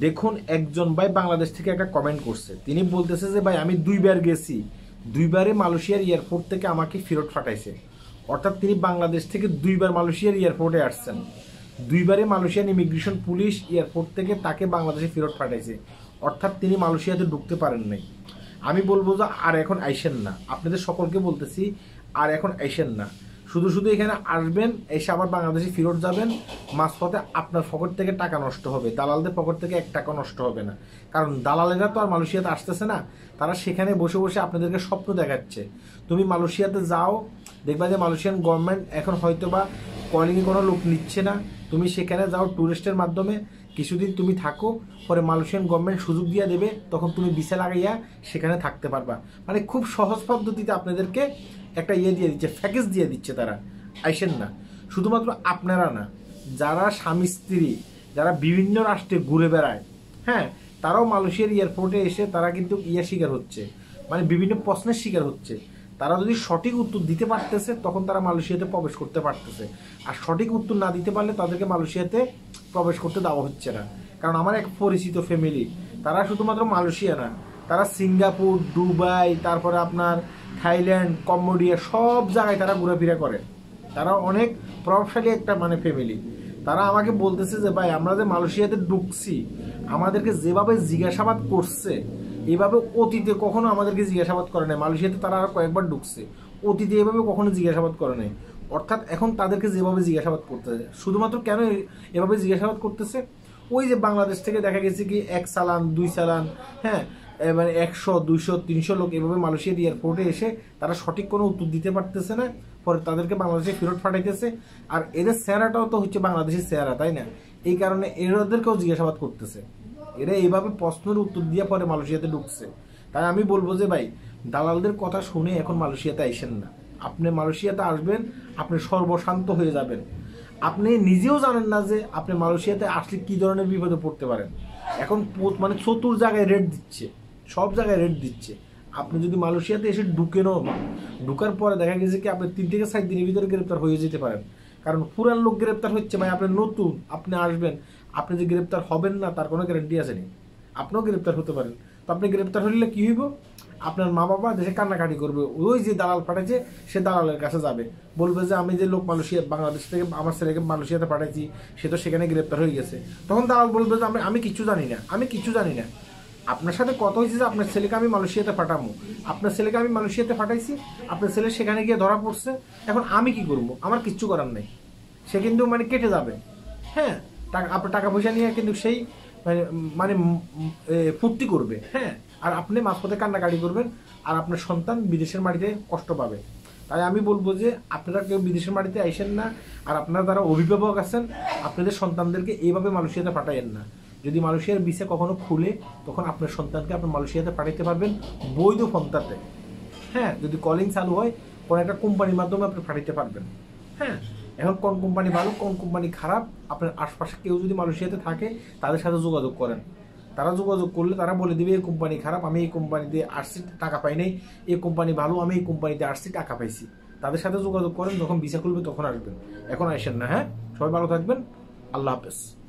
দেখুন, একজন ভাই বাংলাদেশ থেকে একটা কমেন্ট করছে, তিনি বলতেছে যে ভাই আমি 2বার গেছি, 2বারে মালয়েশিয়ার এয়ারপোর্ট থেকে আমাকে ফেরত পাঠাইছে। অর্থাৎ তিনি বাংলাদেশ থেকে 2বার মালয়েশিয়ার এয়ারপোর্টে আসছেন, 2বারে মালয়েশিয়ান ইমিগ্রেশন পুলিশ এয়ারপোর্ট থেকে তাকে বাংলাদেশে ফেরত পাঠাইছে। অর্থাৎ তিনি মালয়েশিয়াতে ঢুকতে পারেন নাই। আমি বলবো যে আর এখন আইসেন না, আপনাদের সকলকে বলতেছি আর এখন আইসেন না। শুধু শুধু এখানে আসবেন, এসে আবার বাংলাদেশে ফেরত যাবেন, মাঝপথে আপনার পকেট থেকে টাকা নষ্ট হবে, দালালদের পকেট থেকে 1 টাকা নষ্ট হবে না। কারণ দালালেরা তো আর মালয়েশিয়াতে আসতেছে না, তারা সেখানে বসে বসে আপনাদেরকে স্বপ্ন দেখাচ্ছে। তুমি মালয়েশিয়াতে যাও, দেখবা যে মালয়েশিয়ান গভর্নমেন্ট এখন হয়তো বা কলিংয়ে কোনো লোক নিচ্ছে না, তুমি সেখানে যাও ট্যুরিস্টের মাধ্যমে, কিছুদিন তুমি থাকো, পরে মালয়েশিয়ান গভর্নমেন্ট সুযোগ দিয়ে দেবে, তখন তুমি ভিসা লাগাইয়া সেখানে থাকতে পারবা। মানে খুব সহজ পদ্ধতিতে আপনাদেরকে একটা দিয়ে দিচ্ছে, প্যাকেজ দিয়ে দিচ্ছে তারা। আইসেন না। শুধুমাত্র আপনারা না, যারা স্বামী স্ত্রী, যারা বিভিন্ন রাষ্ট্রে ঘুরে বেড়ায়, হ্যাঁ, তারাও মালয়েশিয়ার এয়ারপোর্টে এসে তারা কিন্তু শিকার হচ্ছে, মানে বিভিন্ন প্রশ্নের শিকার হচ্ছে। তারা যদি সঠিক উত্তর দিতে পারতেছে তখন তারা মালয়েশিয়াতে প্রবেশ করতে পারতেছে, আর সঠিক উত্তর না দিতে পারলে তাদেরকে মালয়েশিয়াতে প্রবেশ করতে দেওয়া হচ্ছে না। কারণ আমার এক পরিচিত ফ্যামিলি, তারা শুধুমাত্র মালয়েশিয়া না, তারা সিঙ্গাপুর, দুবাই, তারপরে আপনার থাইল্যান্ড, কম্বোডিয়া, সব জায়গায় তারা ঘোরাফেরা করে। তারা অনেক প্রভাবশালী একটা মানে ফ্যামিলি। তারা আমাকে বলতেছে যে ভাই আমরা যে মালয়েশিয়াতে ঢুকছি, আমাদেরকে যেভাবে জিজ্ঞাসাবাদ করছে, এইভাবে অতীতে কখনো আমাদেরকে জিজ্ঞাসাবাদ করে নাই। মালয়েশিয়াতে তারা আর কয়েকবার ঢুকছে, অতীতে এভাবে কখনো জিজ্ঞাসাবাদ করে নাই। অর্থাৎ এখন তাদেরকে যেভাবে জিজ্ঞাসাবাদ করতেছে, শুধুমাত্র কেন এভাবে জিজ্ঞাসাবাদ করতেছে, ওই যে বাংলাদেশ থেকে দেখা গেছে কি 1 চালান 2 চালান, হ্যাঁ, মানে 100, 200, 300 লোক এভাবে মালয়েশিয়ার এয়ারপোর্টে এসে তারা সঠিক কোনো উত্তর দিতে পারতেছে না, পরে তাদেরকে বাংলাদেশে ফেরত পাঠাইতেছে। আর এদের চেহারাটাও তো হচ্ছে বাংলাদেশের চেহারা, তাই না? এই কারণে এদেরকেও জিজ্ঞাসাবাদ করতেছে। এরা এইভাবে প্রশ্নের উত্তর দিয়ে পরে মালয়েশিয়াতে ঢুকছে। তাই আমি বলবো যে ভাই, দালালদের কথা শুনে এখন মালয়েশিয়াতে আইসেন না। আপনি মালয়েশিয়াতে আসবেন, আপনি সর্বশান্ত হয়ে যাবেন। আপনি নিজেও জানেন না যে আপনি মালয়েশিয়াতে আসলে কি ধরনের বিপদে পড়তে পারেন। এখন মানে চতুর জায়গায় রেট দিচ্ছে, সব জায়গায় রেট দিচ্ছে। আপনি যদি মালয়েশিয়াতে এসে ঢুকেনও, ঢুকার পরে দেখা গেছে কি আপনি 3 থেকে 4 দিনের ভিতরে গ্রেপ্তার হয়ে যেতে পারেন। কারণ পুরান লোক গ্রেপ্তার হচ্ছে, ভাই আপনি নতুন, আপনি আসবেন, আপনি যে গ্রেপ্তার হবেন না তার কোনো গ্যারান্টি আছে নি। আপনিও গ্রেপ্তার হতে পারেন। তো আপনি গ্রেপ্তার হলে কি হইব? আপনার মা বাবা দেশে কান্নাকাটি করবে, ওই যে দালাল পাঠাইছে সে দালালের কাছে যাবে, বলবে যে আমি যে লোক মালয়েশিয়া, বাংলাদেশ থেকে আমার ছেলেকে মালয়েশিয়াতে পাঠাইছি, সে তো সেখানে গ্রেপ্তার হয়ে গেছে। তখন দালাল বলবে যে আমি কিচ্ছু জানি না, আমি কিচ্ছু জানি না। আপনার সাথে কথা হয়েছে যে আপনার ছেলেকে আমি মালয়েশিয়াতে পাঠাবো, আপনার ছেলেকে আমি মালয়েশিয়াতে পাঠাইছি, আপনার ছেলে সেখানে গিয়ে ধরা পড়ছে, এখন আমি কি করবো? আমার কিচ্ছু করার নেই। সে কিন্তু মানে কেটে যাবে, হ্যাঁ, আপনার টাকা পয়সা নিয়ে কিন্তু সেই মানে মানে ফুর্তি করবে, হ্যাঁ, আর আপনি মাঝপথে কান্নাকাটি করবেন, আর আপনার সন্তান বিদেশের মাটিতে কষ্ট পাবে। তাই আমি বলবো যে আপনারা কেউ বিদেশের মাটিতে আইসেন না, আর আপনারা যারা অভিভাবক আছেন আপনাদের সন্তানদেরকে এইভাবে মালয়েশিয়াতে পাঠাইয়েন না। যদি মালয়েশিয়ার ভিসা কখনো খুলে, তখন আপনার সন্তানকে আপনি মালয়েশিয়াতে পাঠাইতে পারবেন বৈধ পন্থাতে, হ্যাঁ, যদি কলিং চালু হয় কোনো একটা কোম্পানির মাধ্যমে আপনি পাঠাইতে পারবেন। হ্যাঁ, এখন কোন কোম্পানি ভালো কোন কোম্পানি খারাপ, আপনার আশপাশে কেউ যদি মালয়েশিয়াতে থাকে তাদের সাথে যোগাযোগ করেন। তারা যোগাযোগ করলে তারা বলে দিবে এই কোম্পানি খারাপ, আমি এই কোম্পানিতে আসছি টাকা পাই নাই, এই কোম্পানি ভালো, আমি এই কোম্পানিতে আসছি টাকা পাইছি। তাদের সাথে যোগাযোগ করেন, যখন ভিসা খুলবে তখন আসবেন, এখন আসেন না। হ্যাঁ, সবাই ভালো থাকবেন, আল্লাহ হাফেজ।